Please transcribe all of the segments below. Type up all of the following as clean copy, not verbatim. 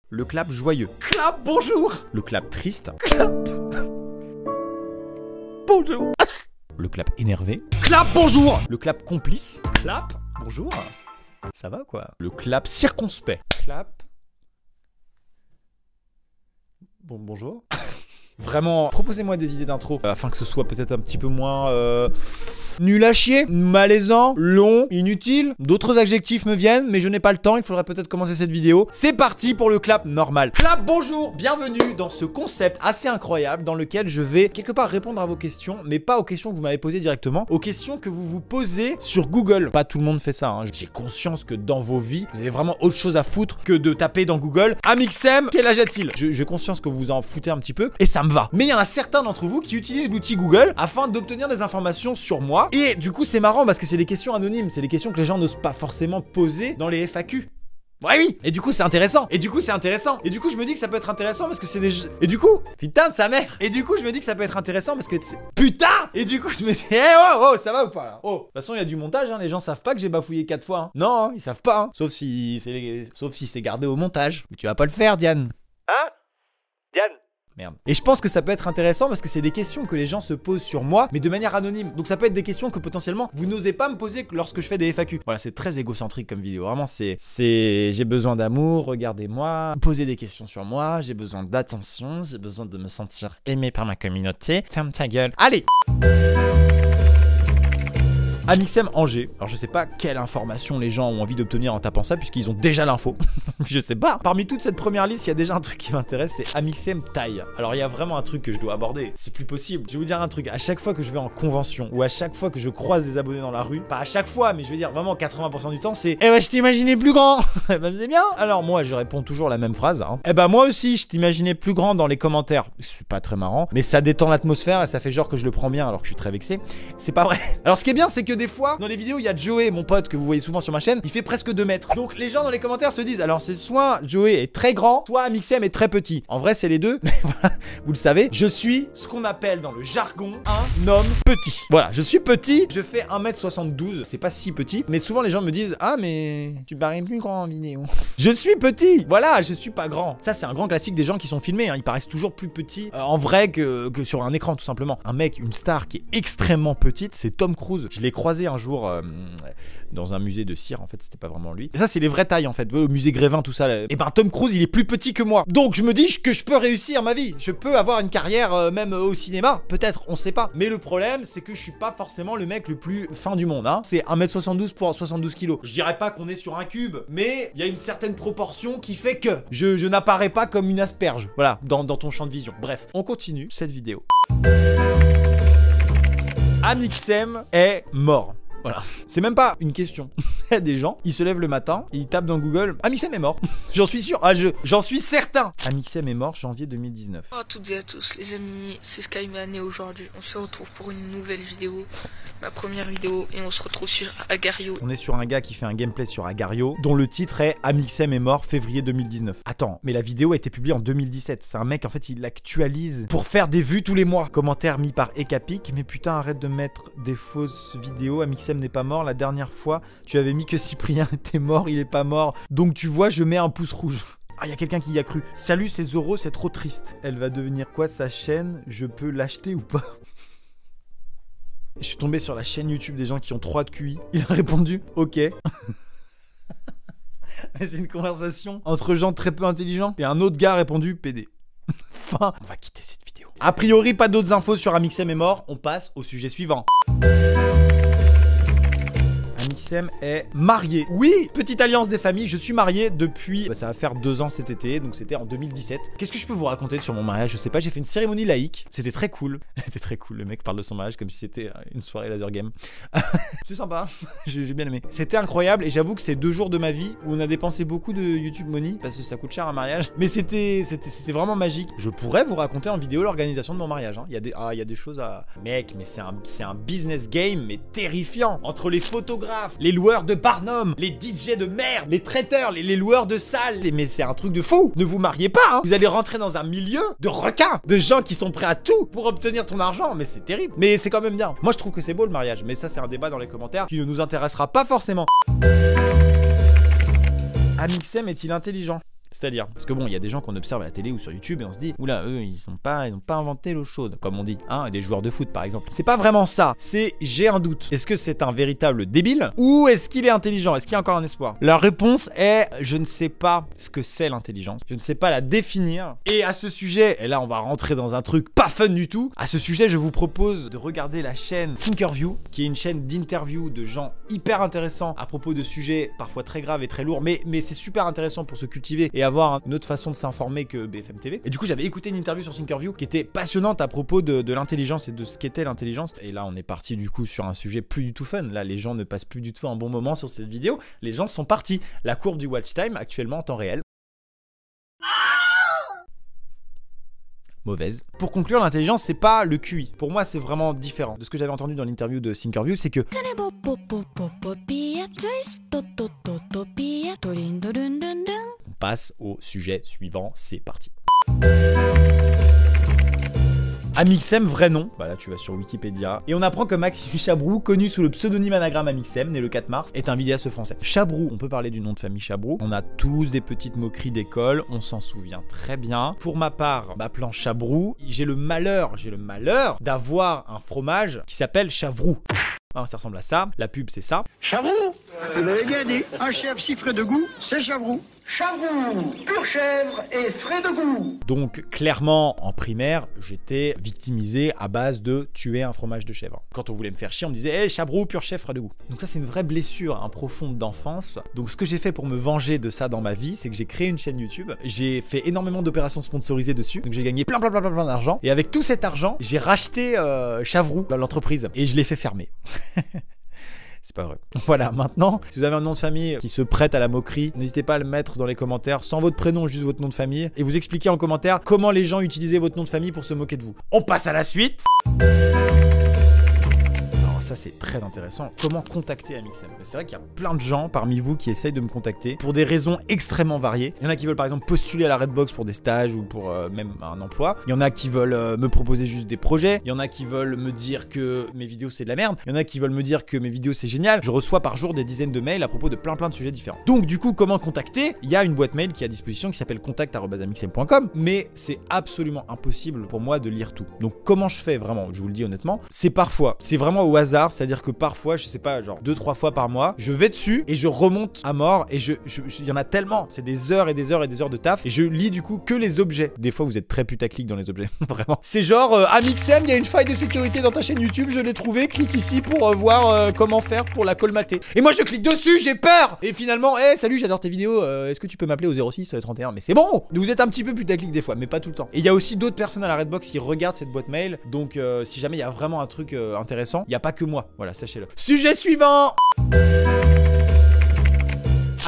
Le clap joyeux. Clap, bonjour. Le clap triste. Clap. Bonjour. Le clap énervé. Clap, bonjour. Le clap complice. Clap, bonjour. Ça va quoi? Le clap circonspect. Clap. Bon, bonjour. Vraiment, proposez-moi des idées d'intro afin que ce soit peut-être un petit peu moins nul à chier, malaisant, long, inutile. D'autres adjectifs me viennent, mais je n'ai pas le temps. Il faudrait peut-être commencer cette vidéo. C'est parti pour le clap normal. Clap, bonjour. Bienvenue dans ce concept assez incroyable dans lequel je vais quelque part répondre à vos questions, mais pas aux questions que vous m'avez posées directement, aux questions que vous vous posez sur Google. Pas tout le monde fait ça, hein. J'ai conscience que dans vos vies, vous avez vraiment autre chose à foutre que de taper dans Google Amixem, quel âge a-t-il? J'ai conscience que vous vous en foutez un petit peu, et ça me va. Mais il y en a certains d'entre vous qui utilisent l'outil Google afin d'obtenir des informations sur moi. Et du coup, c'est marrant parce que c'est des questions anonymes, c'est des questions que les gens n'osent pas forcément poser dans les FAQ. Ouais, oui. Et du coup c'est intéressant. Et du coup je me dis que ça peut être intéressant parce que c'est des jeux. Et du coup, putain de sa mère. Et du coup je me dis que ça peut être intéressant parce que c'est... Putain. Et du coup je me dis, oh, ça va ou pas là? Oh, de toute façon il y a du montage, hein. Les gens savent pas que j'ai bafouillé 4 fois, hein. Non, hein, ils savent pas, hein. Sauf si c'est gardé au montage. Mais tu vas pas le faire, Diane. Hein? Diane? Merde. Et je pense que ça peut être intéressant parce que c'est des questions que les gens se posent sur moi, mais de manière anonyme. Donc ça peut être des questions que potentiellement vous n'osez pas me poser lorsque je fais des FAQ. Voilà, c'est très égocentrique comme vidéo. Vraiment, c'est j'ai besoin d'amour, regardez-moi, posez des questions sur moi, j'ai besoin d'attention, j'ai besoin de me sentir aimé par ma communauté. Ferme ta gueule. Allez! Amixem Angers. Alors je sais pas quelle information les gens ont envie d'obtenir en tapant ça puisqu'ils ont déjà l'info. Je sais pas. Parmi toute cette première liste, il y a déjà un truc qui m'intéresse, c'est Amixem taille. Alors il y a vraiment un truc que je dois aborder. C'est plus possible. Je vais vous dire un truc. À chaque fois que je vais en convention ou à chaque fois que je croise des abonnés dans la rue, pas à chaque fois, mais je veux dire vraiment 80% du temps, c'est eh ben je t'imaginais plus grand. Eh ben c'est bien. Alors moi je réponds toujours la même phrase, hein. Eh ben moi aussi je t'imaginais plus grand dans les commentaires. C'est pas très marrant, mais ça détend l'atmosphère et ça fait genre que je le prends bien alors que je suis très vexé. C'est pas vrai. Alors ce qui est bien, c'est que des fois, dans les vidéos, il y a Joey, mon pote que vous voyez souvent sur ma chaîne, il fait presque 2 mètres. Donc les gens dans les commentaires se disent, alors c'est soit Joey est très grand, soit Amixem est très petit. En vrai, c'est les deux, mais voilà, vous le savez, je suis ce qu'on appelle dans le jargon un homme petit. Voilà, je suis petit, je fais 1m72, c'est pas si petit, mais souvent les gens me disent, ah mais tu parais plus grand en vidéo. Je suis petit, voilà, je suis pas grand. Ça, c'est un grand classique des gens qui sont filmés, hein. Ils paraissent toujours plus petits en vrai que sur un écran, tout simplement. Un mec, une star qui est extrêmement petite, c'est Tom Cruise. Je l'ai croisé un jour dans un musée de cire, en fait c'était pas vraiment lui. Et ça c'est les vraies tailles en fait, au musée Grévin tout ça. Et ben Tom Cruise il est plus petit que moi. Donc je me dis que je peux réussir ma vie. Je peux avoir une carrière même au cinéma, peut-être, on sait pas. Mais le problème c'est que je suis pas forcément le mec le plus fin du monde, hein. C'est 1m72 pour 72 kg. Je dirais pas qu'on est sur un cube, mais il y a une certaine proportion qui fait que je n'apparais pas comme une asperge. Voilà, dans ton champ de vision. Bref, on continue cette vidéo. Amixem est mort. Voilà. C'est même pas une question. Il y a des gens, ils se lèvent le matin, et ils tapent dans Google, Amixem est mort. J'en suis sûr, j'en suis certain. Amixem est mort janvier 2019. Bonjour à toutes et à tous les amis, c'est Skyman et aujourd'hui on se retrouve pour une nouvelle vidéo, ma première vidéo, et on se retrouve sur Agario. On est sur un gars qui fait un gameplay sur Agario, dont le titre est Amixem est mort février 2019. Attends, mais la vidéo a été publiée en 2017. C'est un mec, en fait, il l'actualise pour faire des vues tous les mois. Commentaire mis par Ekapic, mais putain, arrête de mettre des fausses vidéos. Amixem n'est pas mort. La dernière fois, tu avais mis que Cyprien était mort, il est pas mort. Donc tu vois, je mets un pouce rouge. Ah, il y a quelqu'un qui y a cru. Salut, c'est Zoro, c'est trop triste. Elle va devenir quoi sa chaîne? Je peux l'acheter ou pas? Je suis tombé sur la chaîne YouTube des gens qui ont 3 de QI. Il a répondu ok. C'est une conversation entre gens très peu intelligents. Et un autre gars a répondu PD. Enfin, on va quitter cette vidéo. A priori, pas d'autres infos sur Amixem est mort. On passe au sujet suivant. Amixem est marié. Oui, petite alliance des familles, je suis marié depuis... ça va faire 2 ans cet été, donc c'était en 2017. Qu'est-ce que je peux vous raconter sur mon mariage? Je sais pas, j'ai fait une cérémonie laïque. C'était très cool. C'était très cool, le mec parle de son mariage comme si c'était une soirée laser game. C'est sympa, j'ai bien aimé. C'était incroyable et j'avoue que c'est 2 jours de ma vie où on a dépensé beaucoup de YouTube money parce que ça coûte cher un mariage. Mais c'était vraiment magique. Je pourrais vous raconter en vidéo l'organisation de mon mariage, hein. Il y a des choses à... Mec, mais c'est un business game, mais terrifiant. Entre les photographes, les loueurs de Barnum, les DJ de merde, les traiteurs, les loueurs de salles. Mais c'est un truc de fou. Ne vous mariez pas, hein. Vous allez rentrer dans un milieu de requins, de gens qui sont prêts à tout pour obtenir ton argent. Mais c'est terrible. Mais c'est quand même bien. Moi, je trouve que c'est beau le mariage. Mais ça, c'est un débat dans les commentaires qui ne nous intéressera pas forcément. Amixem est-il intelligent? C'est-à-dire, parce que bon, il y a des gens qu'on observe à la télé ou sur YouTube et on se dit, oula, eux, ils ont pas inventé l'eau chaude, comme on dit, hein, des joueurs de foot par exemple. C'est pas vraiment ça, c'est j'ai un doute. Est-ce que c'est un véritable débile ou est-ce qu'il est intelligent? Est-ce qu'il y a encore un espoir? La réponse est, je ne sais pas ce que c'est l'intelligence, je ne sais pas la définir. Et à ce sujet, et là on va rentrer dans un truc pas fun du tout, à ce sujet, je vous propose de regarder la chaîne Thinkerview, qui est une chaîne d'interview de gens hyper intéressants à propos de sujets parfois très graves et très lourds, mais c'est super intéressant pour se cultiver et avoir une autre façon de s'informer que BFM TV. Et du coup, j'avais écouté une interview sur Thinkerview qui était passionnante à propos de l'intelligence et de ce qu'était l'intelligence. Et là, on est parti du coup sur un sujet plus du tout fun. Là, les gens ne passent plus du tout un bon moment sur cette vidéo. Les gens sont partis. La courbe du watch time actuellement en temps réel. Mauvaise. Pour conclure, l'intelligence, c'est pas le QI. Pour moi, c'est vraiment différent. De ce que j'avais entendu dans l'interview de Thinkerview, c'est que on passe au sujet suivant, c'est parti. Amixem, vrai nom, bah là tu vas sur Wikipédia, et on apprend que Maxime Chabrou, connu sous le pseudonyme anagramme Amixem, né le 4 mars, est un vidéaste français. Chabrou, on peut parler du nom de famille Chabrou, on a tous des petites moqueries d'école, on s'en souvient très bien. Pour ma part, m'appelant Chabrou, j'ai le malheur d'avoir un fromage qui s'appelle Chavrou. Ah, ça ressemble à ça, la pub c'est ça. Chavrou, vous l'avez bien dit, un chèvre si frais de goût, c'est Chavrou. Chavrou, pure chèvre et frais de goût. Donc clairement, en primaire, j'étais victimisé à base de tuer un fromage de chèvre. Quand on voulait me faire chier, on me disait hey, Chabrou, pure chèvre, frais de goût. Donc ça c'est une vraie blessure profonde d'enfance. Donc ce que j'ai fait pour me venger de ça dans ma vie, c'est que j'ai créé une chaîne YouTube. J'ai fait énormément d'opérations sponsorisées dessus. Donc j'ai gagné plein d'argent. Et avec tout cet argent, j'ai racheté Chavrou, l'entreprise. Et je l'ai fait fermer. C'est pas vrai. Voilà, maintenant, si vous avez un nom de famille qui se prête à la moquerie, n'hésitez pas à le mettre dans les commentaires, sans votre prénom, juste votre nom de famille, et vous expliquer en commentaire comment les gens utilisaient votre nom de famille pour se moquer de vous. On passe à la suite. Ça c'est très intéressant. Comment contacter Amixem? C'est vrai qu'il y a plein de gens parmi vous qui essayent de me contacter pour des raisons extrêmement variées. Il y en a qui veulent par exemple postuler à la Redbox pour des stages ou pour même un emploi. Il y en a qui veulent me proposer juste des projets. Il y en a qui veulent me dire que mes vidéos c'est de la merde. Il y en a qui veulent me dire que mes vidéos c'est génial. Je reçois par jour des dizaines de mails à propos de plein de sujets différents. Donc du coup, comment contacter? Il y a une boîte mail qui est à disposition qui s'appelle contact@amixem.com, mais c'est absolument impossible pour moi de lire tout. Donc comment je fais vraiment? Je vous le dis honnêtement, c'est vraiment au hasard. C'est-à-dire que parfois, je sais pas, genre 2-3 fois par mois, je vais dessus et je remonte à mort et il y en a tellement, c'est des heures et des heures et des heures de taf et je lis du coup que les objets. Des fois, vous êtes très putaclic dans les objets, vraiment. C'est genre, Amixem, il y a une faille de sécurité dans ta chaîne YouTube, je l'ai trouvé, clique ici pour voir comment faire pour la colmater. Et moi, je clique dessus, j'ai peur. Et finalement, hey, salut, j'adore tes vidéos, est-ce que tu peux m'appeler au 06 31? Mais c'est bon, vous êtes un petit peu putaclic des fois, mais pas tout le temps. Et il y a aussi d'autres personnes à la Redbox qui regardent cette boîte mail, donc si jamais il y a vraiment un truc intéressant, il n'y a pas que moi. Voilà, sachez-le. Sujet suivant.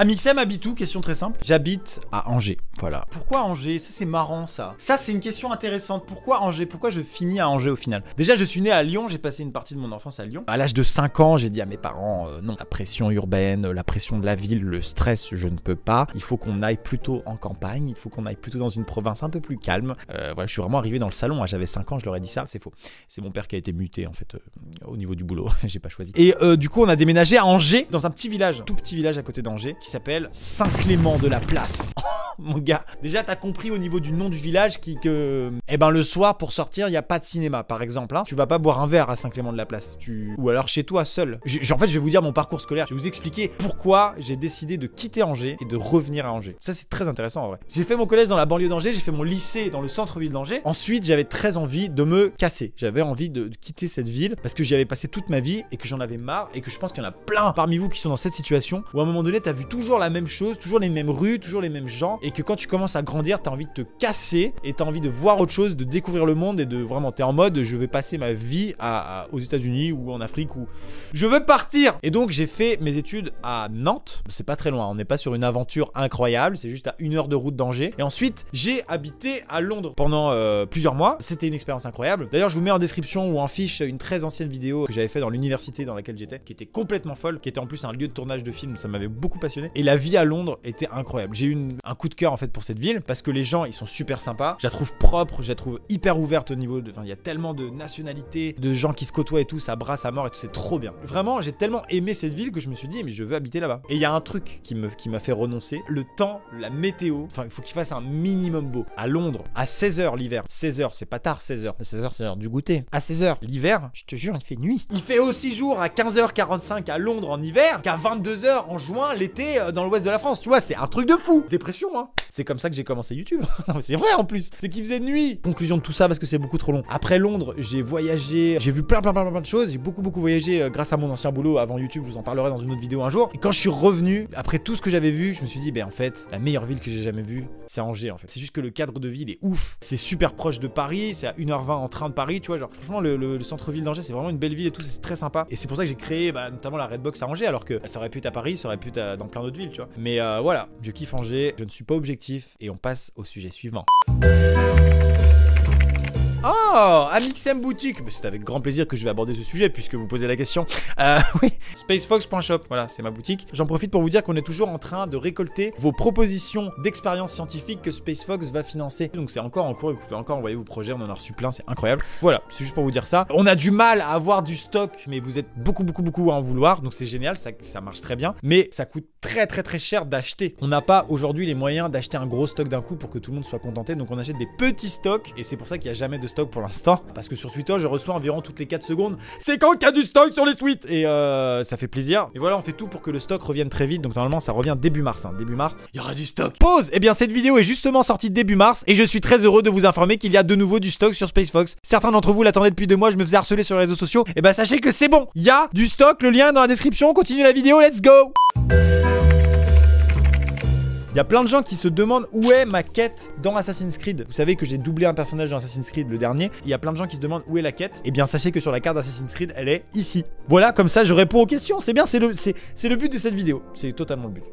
Amixem habite où? Question très simple. J'habite à Angers. Voilà. Pourquoi Angers? Ça c'est marrant ça. Ça c'est une question intéressante. Pourquoi Angers? Pourquoi je finis à Angers au final? Déjà je suis né à Lyon, j'ai passé une partie de mon enfance à Lyon. À l'âge de 5 ans, j'ai dit à mes parents non, la pression urbaine, la pression de la ville, le stress, je ne peux pas. Il faut qu'on aille plutôt en campagne, il faut qu'on aille plutôt dans une province un peu plus calme. Voilà, je suis vraiment arrivé dans le salon, j'avais 5 ans, je leur ai dit ça, c'est faux. C'est mon père qui a été muté en fait au niveau du boulot, j'ai pas choisi. Et du coup on a déménagé à Angers, dans un petit village, tout petit village à côté d'Angers, qui s'appelle Saint-Clément-de-la-Place. Mon gars, déjà t'as compris au niveau du nom du village que eh ben le soir pour sortir il y a pas de cinéma par exemple hein. Tu vas pas boire un verre à Saint-Clément-de-la-Place, ou alors chez toi seul. En fait je vais vous dire mon parcours scolaire, je vais vous expliquer pourquoi j'ai décidé de quitter Angers et de revenir à Angers. Ça c'est très intéressant en vrai. J'ai fait mon collège dans la banlieue d'Angers, j'ai fait mon lycée dans le centre-ville d'Angers. Ensuite j'avais très envie de me casser, j'avais envie de quitter cette ville parce que j'y avais passé toute ma vie et que j'en avais marre et que je pense qu'il y en a plein parmi vous qui sont dans cette situation où à un moment donné t'as vu toujours la même chose, toujours les mêmes rues, toujours les mêmes gens, et que quand tu commences à grandir, t'as envie de te casser et t'as envie de voir autre chose, de découvrir le monde et de vraiment, t'es en mode je vais passer ma vie aux États-Unis ou en Afrique ou je veux partir. Et donc j'ai fait mes études à Nantes, c'est pas très loin, on n'est pas sur une aventure incroyable, c'est juste à 1 heure de route d'Angers. Et ensuite j'ai habité à Londres pendant plusieurs mois, c'était une expérience incroyable. D'ailleurs je vous mets en description ou en fiche une très ancienne vidéo que j'avais fait dans l'université dans laquelle j'étais, qui était complètement folle, qui était en plus un lieu de tournage de film, ça m'avait beaucoup passionné. Et la vie à Londres était incroyable. J'ai eu un coup de cœur en fait pour cette ville parce que les gens ils sont super sympas. Je la trouve propre, je la trouve hyper ouverte au niveau de. Enfin, il y a tellement de nationalités, de gens qui se côtoient et tout, ça brasse à mort et tout, c'est trop bien. Vraiment, j'ai tellement aimé cette ville que je me suis dit, mais je veux habiter là-bas. Et il y a un truc qui m'a fait renoncer, le temps, la météo. Enfin, il faut qu'il fasse un minimum beau. À Londres, à 16h l'hiver. 16h, c'est pas tard, 16h. 16h, c'est l'heure du goûter. À 16h, l'hiver, je te jure, il fait nuit. Il fait aussi jour à 15h45 à Londres en hiver qu'à 22h en juin l'été dans l'ouest de la France. Tu vois, c'est un truc de fou. Dépression, hein. C'est comme ça que j'ai commencé YouTube. Non, mais c'est vrai en plus. C'est qu'il faisait nuit. Conclusion de tout ça parce que c'est beaucoup trop long. Après Londres, j'ai voyagé, j'ai vu plein de choses. J'ai beaucoup voyagé grâce à mon ancien boulot avant YouTube. Je vous en parlerai dans une autre vidéo un jour. Et quand je suis revenu, après tout ce que j'avais vu, je me suis dit, ben en fait, la meilleure ville que j'ai jamais vue, c'est Angers en fait. C'est juste que le cadre de vie, il est ouf. C'est super proche de Paris. C'est à 1h20 en train de Paris, tu vois. Genre, franchement, le centre-ville d'Angers, c'est vraiment une belle ville et tout. C'est très sympa. Et c'est pour ça que j'ai créé notamment la Redbox à Angers, alors que ça aurait pu être à Paris, ça aurait pu être dans plein d'autres villes, tu vois. Mais voilà, je kiffe Angers. Je ne suis pas objectif et on passe au sujet suivant. Oh, Amixem Boutique. C'est avec grand plaisir que je vais aborder ce sujet puisque vous posez la question. Oui, spacefox.shop, voilà, c'est ma boutique. J'en profite pour vous dire qu'on est toujours en train de récolter vos propositions d'expériences scientifiques que SpaceFox va financer. Donc c'est encore en cours, vous pouvez encore envoyer vos projets, on en a reçu plein, c'est incroyable. Voilà, c'est juste pour vous dire ça. On a du mal à avoir du stock, mais vous êtes beaucoup à en vouloir, donc c'est génial, ça marche très bien. Mais ça coûte très cher d'acheter. On n'a pas aujourd'hui les moyens d'acheter un gros stock d'un coup pour que tout le monde soit contenté, donc on achète des petits stocks et c'est pour ça qu'il n'y a jamais de stock pour l'instant, parce que sur Twitter je reçois environ toutes les 4 secondes c'est quand qu'il y a du stock sur les tweets et ça fait plaisir. Et voilà, on fait tout pour que le stock revienne très vite, donc normalement ça revient début mars, hein. Début mars il y aura du stock. Pause. Et bien cette vidéo est justement sortie début mars et je suis très heureux de vous informer qu'il y a de nouveau du stock sur SpaceFox. Certains d'entre vous l'attendaient depuis 2 mois, je me faisais harceler sur les réseaux sociaux, et ben sachez que c'est bon, il y a du stock, le lien est dans la description. Continue la vidéo, let's go. Il y a plein de gens qui se demandent où est ma quête dans Assassin's Creed. Vous savez que j'ai doublé un personnage dans Assassin's Creed, le dernier. Il y a plein de gens qui se demandent où est la quête. Et bien sachez que sur la carte d'Assassin's Creed, elle est ici. Voilà, comme ça je réponds aux questions. C'est bien, c'est le but de cette vidéo. C'est totalement le but.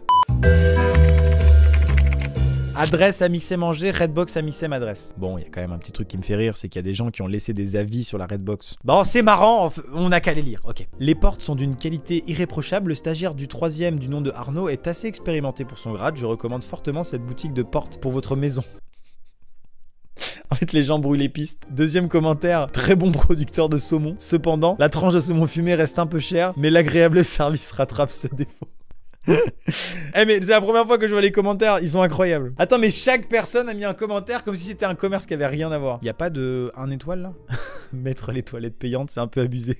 Adresse Amixem Angers, Redbox Amixem adresse. Bon, il y a quand même un petit truc qui me fait rire, c'est qu'il y a des gens qui ont laissé des avis sur la Redbox. Bon, c'est marrant, on n'a qu'à les lire, ok. Les portes sont d'une qualité irréprochable, le stagiaire du 3e du nom de Arnaud est assez expérimenté pour son grade, je recommande fortement cette boutique de portes pour votre maison. En fait, les gens brouillent les pistes. Deuxième commentaire, très bon producteur de saumon. Cependant, la tranche de saumon fumé reste un peu chère, mais l'agréable service rattrape ce défaut. Eh mais c'est la première fois que je vois les commentaires, ils sont incroyables. Attends, mais chaque personne a mis un commentaire comme si c'était un commerce qui avait rien à voir. Y a pas de 1 étoile là? Mettre les toilettes payantes, c'est un peu abusé.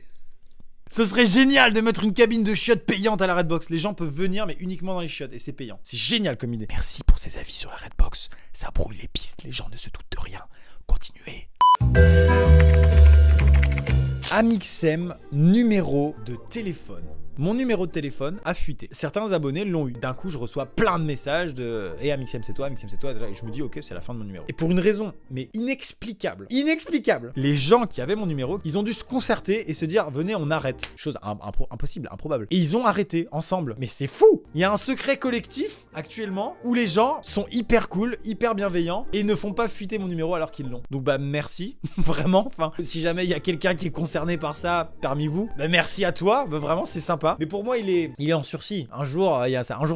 Ce serait génial de mettre une cabine de chiottes payante à la Redbox. Les gens peuvent venir mais uniquement dans les chiottes et c'est payant. C'est génial comme idée. Merci pour ces avis sur la Redbox. Ça brouille les pistes, les gens ne se doutent de rien. Continuez. Amixem, numéro de téléphone. Mon numéro de téléphone a fuité. Certains abonnés l'ont eu. D'un coup, je reçois plein de messages de « Hey Amixem, c'est toi, Amixem, c'est toi ». Et je me dis « Ok, c'est la fin de mon numéro ». Et pour une raison, mais inexplicable, les gens qui avaient mon numéro, ils ont dû se concerter et se dire « Venez, on arrête ». Chose impossible, improbable. Et ils ont arrêté ensemble. Mais c'est fou. Il y a un secret collectif actuellement où les gens sont hyper cool, hyper bienveillants et ne font pas fuiter mon numéro alors qu'ils l'ont. Donc bah merci, vraiment. Enfin, si jamais il y a quelqu'un qui est concerné par ça parmi vous, bah merci à toi. Bah, vraiment, c'est sympa. Mais pour moi, il est en sursis. Un jour,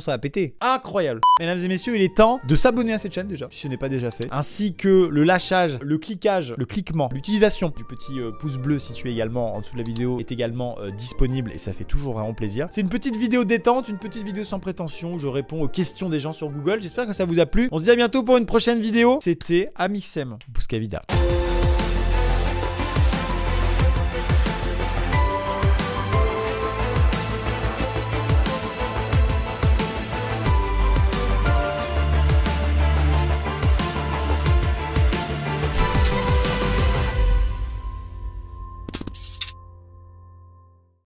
ça va péter. Incroyable. Mesdames et messieurs, il est temps de s'abonner à cette chaîne déjà, si ce n'est pas déjà fait. Ainsi que le lâchage, le cliquage, le cliquement, l'utilisation du petit pouce bleu situé également en dessous de la vidéo est également disponible et ça fait toujours vraiment plaisir. C'est une petite vidéo détente, une petite vidéo sans prétention où je réponds aux questions des gens sur Google. J'espère que ça vous a plu. On se dit à bientôt pour une prochaine vidéo. C'était Amixem Bouscavida.